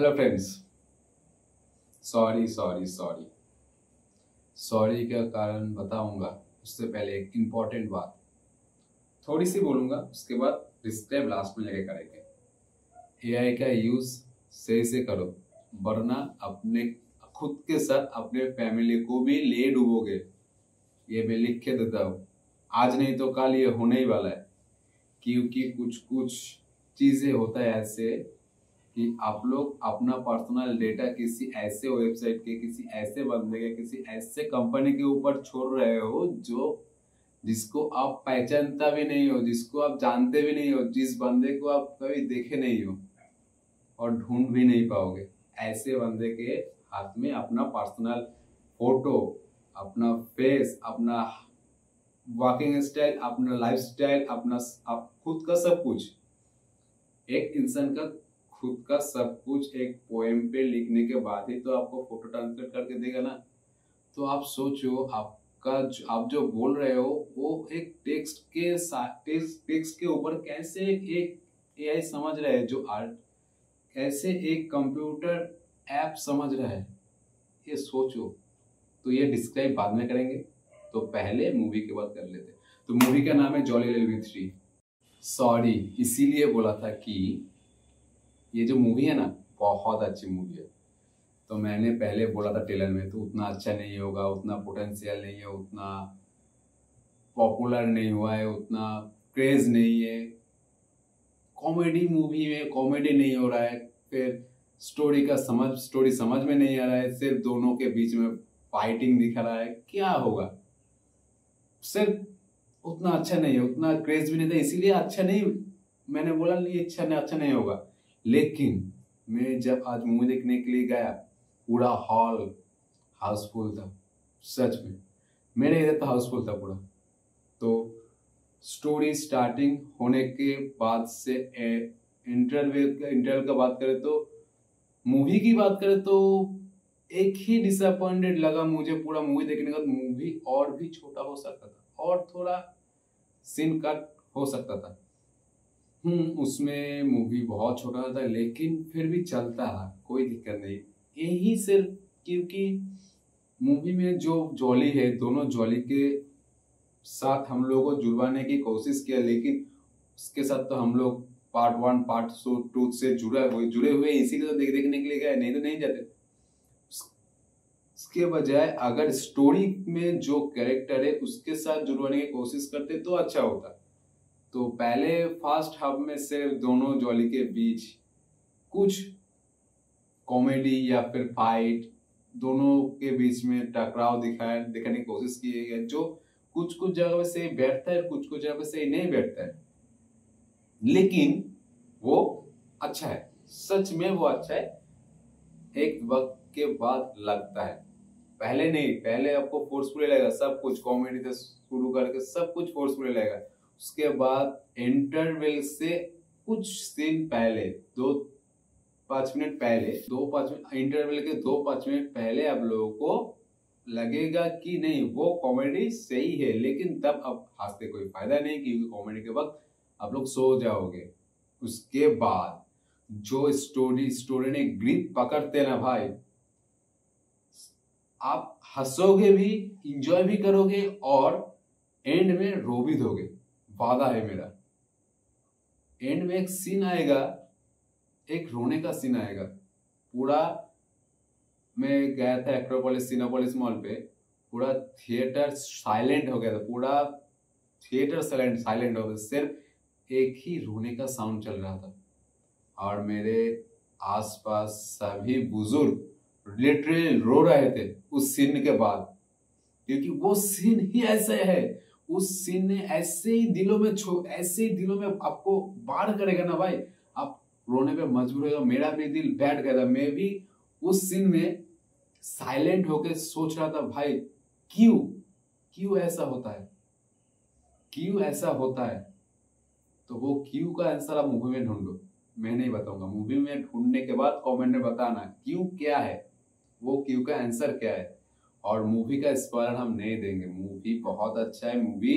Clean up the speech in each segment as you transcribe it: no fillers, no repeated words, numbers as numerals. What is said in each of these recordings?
Hello friends. Sorry sorry sorry sorry का कारण बताऊंगा। उससे पहले एक इम्पोर्टेंट बात थोड़ी सी बोलूंगा, उसके बाद डिस्क्राइब लास्ट में लेके करेंगे। एआई का यूज सही से करो, वरना अपने खुद के साथ अपने फैमिली को भी ले डूबोगे। ये मैं लिख के देता हूँ। आज नहीं तो कल ये होने ही वाला है, क्योंकि कुछ कुछ चीजें होता है ऐसे कि आप लोग अपना पर्सनल डेटा किसी ऐसे वेबसाइट के, किसी ऐसे बंदे के, किसी ऐसे कंपनी के ऊपर छोड़ रहे हो जो जिसको आप पहचानता भी नहीं हो, जिसको आप जानते भी नहीं हो, जिस बंदे को आप कभी देखे नहीं हो और ढूंढ भी नहीं पाओगे। ऐसे बंदे के हाथ में अपना पर्सनल फोटो, अपना फेस, अपना वॉकिंग स्टाइल, अपना लाइफ स्टाइल, अपना आप खुद का सब कुछ, एक इंसान का खुद का सब कुछ एक पोएम पे लिखने के बाद ही तो आपको फोटो ट्रांसलेट करके देगा ना। तो आप सोचो, आप जो बोल रहे हो वो एक टेक्स्ट के ऊपर कैसे एक एआई समझ रहा है, जो आर्ट कैसे एक कंप्यूटर ऐप समझ रहा है, ये सोचो। तो ये डिस्क्राइब बाद में करेंगे, तो पहले मूवी की बात कर लेते। तो मूवी का नाम है जॉली LLB3। सॉरी इसीलिए बोला था कि ये जो मूवी है ना, बहुत अच्छी मूवी है। तो मैंने पहले बोला था ट्रेलर में तो उतना अच्छा नहीं होगा, उतना पोटेंशियल नहीं है, उतना पॉपुलर नहीं हुआ है, उतना क्रेज नहीं है। कॉमेडी मूवी में कॉमेडी नहीं हो रहा है, फिर स्टोरी समझ में नहीं आ रहा है, सिर्फ दोनों के बीच में फाइटिंग दिखा रहा है। क्या होगा? सिर्फ उतना अच्छा नहीं है, उतना क्रेज भी नहीं था, इसीलिए अच्छा नहीं। मैंने बोला ये अच्छा नहीं होगा। लेकिन मैं जब आज मूवी देखने के लिए गया, पूरा हॉल हाउसफुल था। सच में मेरे इधर तो हाउसफुल था पूरा। तो स्टोरी स्टार्टिंग होने के बाद से इंटरवल का बात करें, तो मूवी की बात करें तो एक ही डिसअपॉइंटेड लगा मुझे पूरा मूवी देखने का। मूवी और भी छोटा हो सकता था और थोड़ा सीन कट हो सकता था। उसमें मूवी बहुत छोटा था, लेकिन फिर भी चलता है, कोई दिक्कत नहीं। यही सिर्फ क्योंकि मूवी में जो जॉली है, दोनों जॉली के साथ हम लोगों को जुड़वाने की कोशिश किया, लेकिन उसके साथ तो हम लोग पार्ट 1 पार्ट 2 से जुड़े हुए इसीलिए तो देखने के लिए गए, नहीं तो नहीं जाते। उसके बजाय अगर स्टोरी में जो कैरेक्टर है उसके साथ जुड़वाने की कोशिश करते तो अच्छा होता। तो पहले फर्स्ट हाफ में सिर्फ दोनों जॉली के बीच कुछ कॉमेडी या फिर फाइट, दोनों के बीच में टकराव दिखाने की कोशिश की है, जो कुछ कुछ जगह पे सही बैठता है, कुछ कुछ जगह पे सही नहीं बैठता है, लेकिन वो अच्छा है। सच में वो अच्छा है, एक वक्त के बाद लगता है। पहले नहीं, पहले आपको फोर्सफुली लगेगा, सब कुछ कॉमेडी से शुरू करके सब कुछ फोर्सफुली लगेगा। उसके बाद इंटरवल से कुछ सीन पहले, 2-5 मिनट पहले, 2-5 मिनट इंटरवल के 2-5 मिनट पहले आप लोगों को लगेगा कि नहीं वो कॉमेडी सही है, लेकिन तब अब हंसते कोई फायदा नहीं, क्योंकि कॉमेडी के वक्त आप लोग सो जाओगे। उसके बाद जो स्टोरी ने ग्रिप पकड़ते ना भाई, आप हंसोगे भी, इंजॉय भी करोगे और एंड में रो भी दोगे। वादा है मेरा। एंड में एक सीन आएगा, एक रोने का सीन आएगा। पूरा मैं गया था एक्रोपोलिस सिनेपोलिस मॉल पे, पूरा थिएटर साइलेंट हो गया था, पूरा थिएटर साइलेंट हो गया, सिर्फ एक ही रोने का साउंड चल रहा था। और मेरे आसपास सभी बुजुर्ग लिटरली रो रहे थे उस सीन के बाद, क्योंकि वो सीन ही ऐसे है। उस सीन ने ऐसे ही दिलों में आपको बाढ़ करेगा ना भाई, आप रोने पे मजबूर होगा। मेरा भी दिल बैठ गया था, मैं भी उस सीन में साइलेंट होकर सोच रहा था भाई क्यों ऐसा होता है, क्यों ऐसा होता है। तो वो क्यों का आंसर आप मूवी में ढूंढो, मैं नहीं बताऊंगा। मूवी में ढूंढने के बाद कमेंट में बताना क्यों क्या है, वो क्यों का आंसर क्या है। और मूवी का स्पॉइलर हम नहीं देंगे। मूवी बहुत अच्छा है। मूवी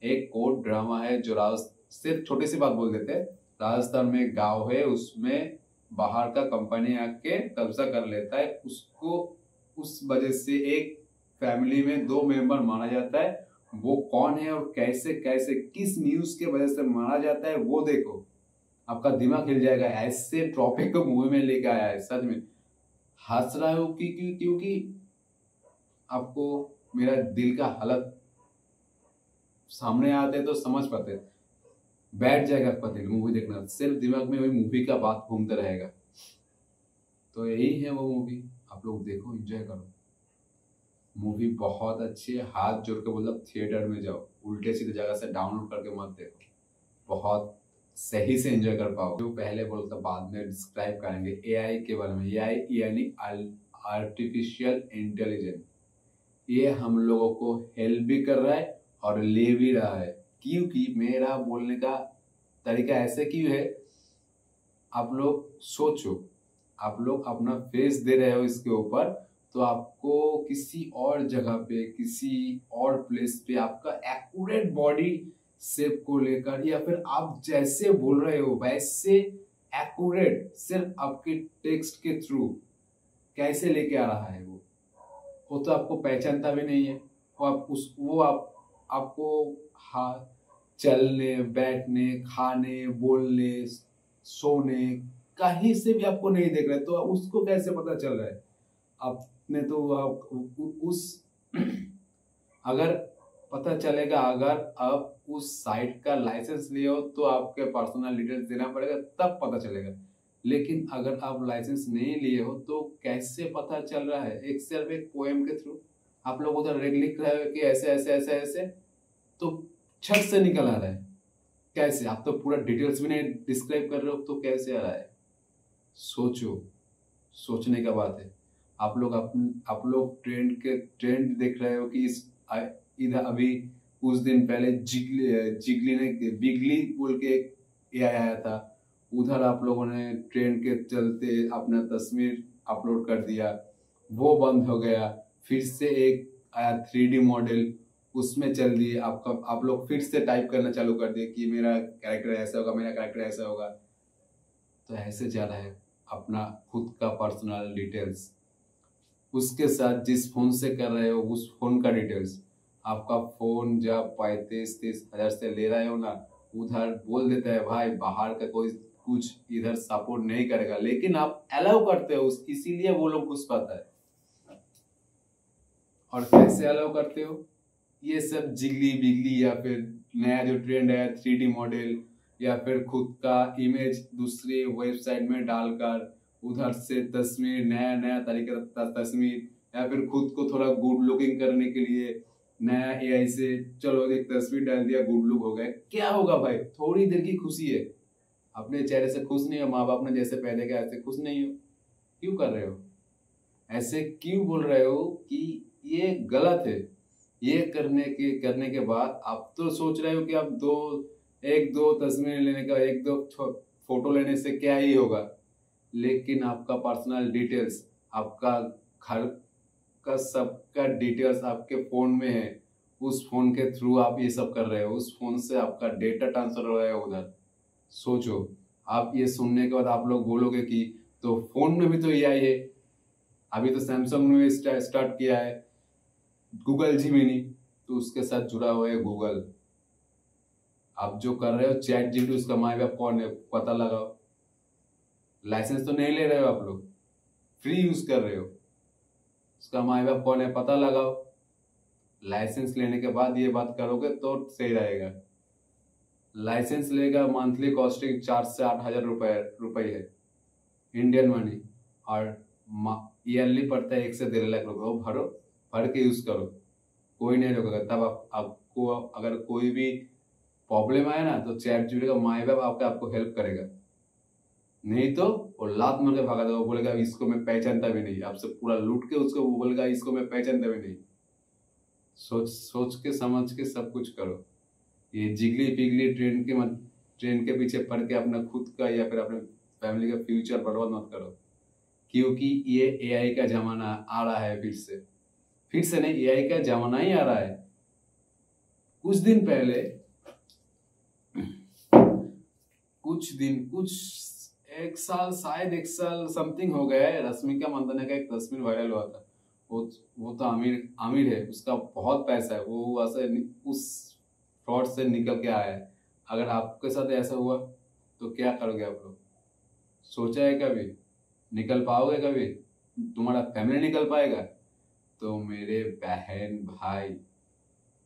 एक कोर्ट ड्रामा है, जो सिर्फ छोटी सी बात बोल देते हैं। राजस्थान में एक गांव है, उसमें बाहर का कंपनी आके कब्जा कर लेता है, उसको उस वजह से एक फैमिली में 2 मेंबर मारा जाता है। वो कौन है और कैसे कैसे किस न्यूज के वजह से मारा जाता है वो देखो, आपका दिमाग हिल जाएगा। ऐसे टॉपिक को मूवी में लेके आया है, सच में हंस रहा हूँ क्योंकि आपको मेरा दिल का हालत सामने आते तो समझ पाते, बैठ जाएगा आपका दिल मूवी देखना, सिर्फ दिमाग में वही मूवी का बात घूमता रहेगा। तो यही है वो मूवी, आप लोग देखो, एंजॉय करो। मूवी बहुत अच्छी है, हाथ जोड़ के मतलब थिएटर में जाओ, उल्टे सीधे जगह से डाउनलोड करके मत देखो, बहुत सही से एंजॉय कर पाओ। जो पहले बोलता बाद में डिस्क्राइब करेंगे एआई के बारे में। एआई यानी आर्टिफिशियल इंटेलिजेंस, ये हम लोगों को हेल्प भी कर रहा है और ले भी रहा है। क्योंकि मेरा बोलने का तरीका ऐसे क्यों है, आप लोग सोचो, आप लोग अपना फेस दे रहे हो इसके ऊपर, तो आपको किसी और जगह पे, किसी और प्लेस पे आपका एक्यूरेट बॉडी शेप को लेकर या फिर आप जैसे बोल रहे हो वैसे एक्यूरेट सिर्फ आपके टेक्स्ट के थ्रू कैसे लेके आ रहा है वो तो आपको पहचानता भी नहीं है। आपको हाँ, चलने बैठने खाने बोलने सोने कहीं से भी आपको नहीं देख रहे, तो उसको कैसे पता चल रहा है? आपने तो उस अगर पता चलेगा, अगर आप उस साइट का लाइसेंस लिए हो तो आपके पर्सनल डिटेल्स देना पड़ेगा, तब पता चलेगा। लेकिन अगर आप लाइसेंस नहीं लिए हो तो कैसे पता चल रहा है? एक सिर्फ एक पोएम के थ्रू आप लोग उधर लिख रहे हो कि ऐसे ऐसे ऐसे ऐसे, तो छट से निकल आ रहा है। कैसे? आप तो पूरा डिटेल्स भी नहीं डिस्क्राइब कर रहे हो, तो कैसे आ रहा है? सोचो, सोचने का बात है। आप लोग ट्रेंड देख रहे हो कि इधर अभी कुछ दिन पहले बिगली बोल के एक एआई आया था, उधर आप लोगों ने ट्रेंड के चलते अपना तस्वीर अपलोड कर दिया, वो बंद हो गया। फिर से एक आया 3D मॉडल, उसमें चल दिए, आप लोग फिर से टाइप करना चालू कर दिए कि मेरा कैरेक्टर ऐसा होगा, मेरा कैरेक्टर ऐसा होगा। तो ऐसे जा रहा है अपना खुद का पर्सनल डिटेल्स, उसके साथ जिस फोन से कर रहे हो उस फोन का डिटेल्स। आपका फोन जब 35-30 हजार से ले रहे हो ना, उधर बोल देता है भाई बाहर का कोई कुछ इधर सपोर्ट नहीं करेगा, लेकिन आप अलाउ करते हो, इसीलिए वो लोग घुस पाता है। और कैसे अलाउ करते हो? ये सब जिगली बिगली या फिर नया जो ट्रेंड है 3D मॉडल, या फिर खुद का इमेज दूसरे वेबसाइट में डालकर उधर से तस्वीर, नया नया तरीके का तस्वीर, या फिर खुद को थोड़ा गुड लुकिंग करने के लिए नया एआई से चलो एक तस्वीर डाल दिया, गुड लुक हो गए। क्या होगा भाई? थोड़ी देर की खुशी है, अपने चेहरे से खुश नहीं हो, माँ बाप ने जैसे पैदा किया ऐसे खुश नहीं हो, क्यों कर रहे हो? ऐसे क्यों बोल रहे हो कि ये गलत है? ये करने के बाद आप तो सोच रहे हो कि आप एक दो तस्वीर लेने का, एक दो फोटो लेने से क्या ही होगा, लेकिन आपका पर्सनल डिटेल्स, आपका घर का सबका डिटेल्स आपके फोन में है। उस फोन के थ्रू आप ये सब कर रहे हो, उस फोन से आपका डेटा ट्रांसफर हो रहा है उधर। सोचो, आप ये सुनने के बाद आप लोग बोलोगे कि तो फोन में भी तो एआई है। अभी तो सैमसंग ने स्टार्ट किया है गूगल जिमिनी, तो उसके साथ जुड़ा हुआ है गूगल। आप जो कर रहे हो चैट जीपीटी, उसका माँ बाप कौन है पता लगाओ। लाइसेंस तो नहीं ले रहे हो आप लोग, फ्री यूज कर रहे हो, उसका माँ बाप कौन है पता लगाओ। लाइसेंस लेने के बाद ये बात करोगे तो सही रहेगा। लाइसेंस लेगा, मंथली कॉस्टिंग 4 से 8 हजार रुपए है इंडियन मनी, और ईयरली पड़ता है 1 से 1.5 लाख रुपए। वो भर के यूज करो, कोई नहीं रोकेगा। तब आपको अगर कोई भी प्रॉब्लम आए ना, तो चैट जीपीटी का माँ बाप आपको हेल्प करेगा। नहीं तो वो लात मार के भागा देगा, वो बोलेगा इसको मैं पहचानता भी नहीं, आपसे पूरा लूट के उसको वो बोलेगा इसको मैं पहचानता भी नहीं। सोच के समझ के सब कुछ करो। ये जिगली पिगली ट्रेंड के पीछे पड़ के अपना खुद का या फिर अपने फैमिली का फ्यूचर बर्बाद मत करो, क्योंकि ये एआई का जमाना आ रहा है। फिर से नहीं, एआई का जमाना ही आ रहा है। कुछ दिन पहले एक साल, शायद एक साल समथिंग हो गया है। रश्मिका मंदाना का एक तस्वीर वायरल हुआ था। वो तो अमीर अमीर है, उसका बहुत पैसा है, वो ऐसे उस फ्रॉड से निकल के आया है। अगर आपके साथ ऐसा हुआ तो क्या करोगे आप लोग? सोचा है कभी? निकल पाओगे कभी? तुम्हारा फैमिली निकल पाएगा? तो मेरे बहन भाई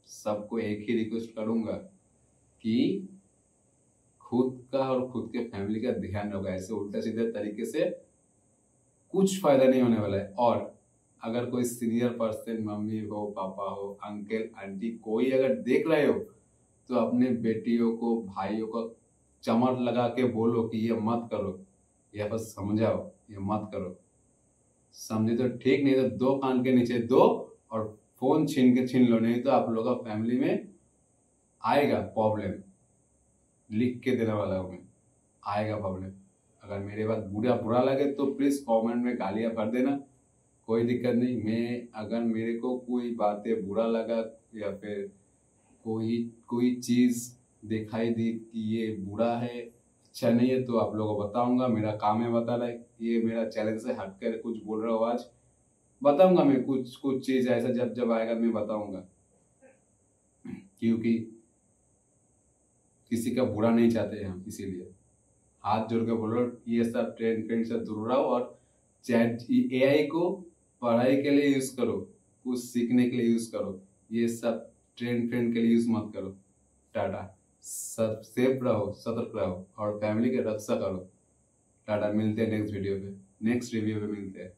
सबको एक ही रिक्वेस्ट करूंगा कि खुद का और खुद के फैमिली का ध्यान रखो। ऐसे उल्टे सीधे तरीके से कुछ फायदा नहीं होने वाला है। और अगर कोई सीनियर पर्सन, मम्मी हो, पापा हो, अंकल आंटी, कोई अगर देख रहे हो तो अपने बेटियों को, भाइयों को चमट लगा के बोलो कि ये मत करो, या बस समझाओ ये मत करो। समझे तो ठीक, नहीं तो दो कान के नीचे दो और फोन छीन लो, नहीं तो आप लोग का फैमिली में आएगा प्रॉब्लम। लिख के देने वाला हूँ मैं, आएगा प्रॉब्लम। अगर मेरे बात बुरा लगे तो प्लीज कमेंट में गालियां भर देना, कोई दिक्कत नहीं। मैं अगर मेरे को कोई बातें बुरा लगा या फिर कोई चीज दिखाई दी कि ये बुरा है, अच्छा नहीं है, तो आप लोगों को बताऊंगा। मेरा काम है बताना। ये मेरा चैलेंज से हटकर कुछ बोल रहा हूँ, आज बताऊंगा मैं कुछ चीज ऐसा जब आएगा मैं बताऊंगा, क्योंकि किसी का बुरा नहीं चाहते हम। इसीलिए हाथ जोड़ के बोल रहा हूँ, ये सब ट्रेंड से दूर रहो। और चैट AI को पढ़ाई के लिए यूज करो, कुछ सीखने के लिए यूज करो। ये सब ट्रेंड के लिए यूज मत करो। टाटा। सब सेफ रहो, सतर्क रहो और फैमिली की रक्षा करो। टाटा। मिलते हैं नेक्स्ट वीडियो पे, नेक्स्ट रिव्यू पे मिलते हैं।